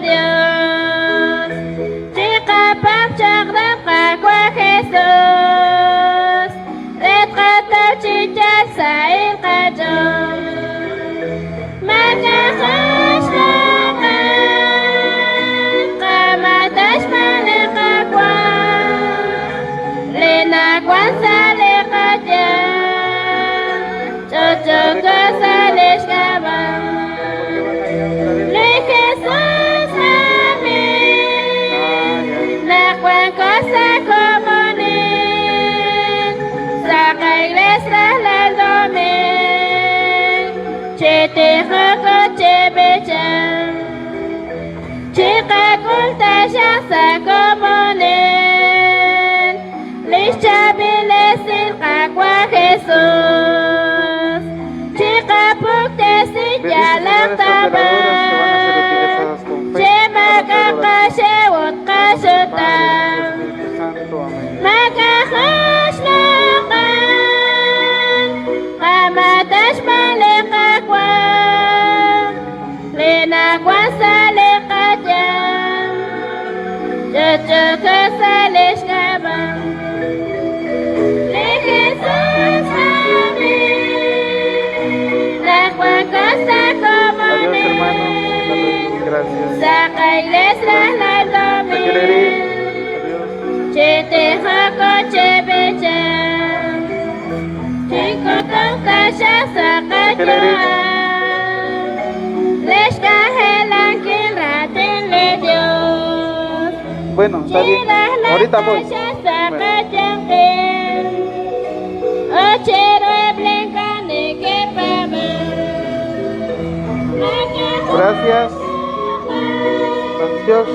Dios. Chica papchak kwa Jesús. Retrata chicha sail kajom. Maka khashnakan. Kamatash malika kwa. Lena kwan sale kajam. Chochoko salish kabam. Le Jesús amin. Nakwan cosa comunin. Saka iglesia la domin. Chete joko chebechan. Chica culta ya sa comunin. Lisha bilesin kakwa Jesús. Chica pukte si jalan tabang. Chema kakashe wot kasutan. Maka khashnakan. Kamatash malika kwa. Lena kwa salika jam. Chochoko salish kabang. Le Jesús amin. Nakwa cosa comunin. Gracias. Saka iglesia la domin. Chete joko chebechan. Chico tonka sha saka joan. Leshka helan kilratin le Dios. Bueno, está bien. Ahorita voy. Gracias. Gracias.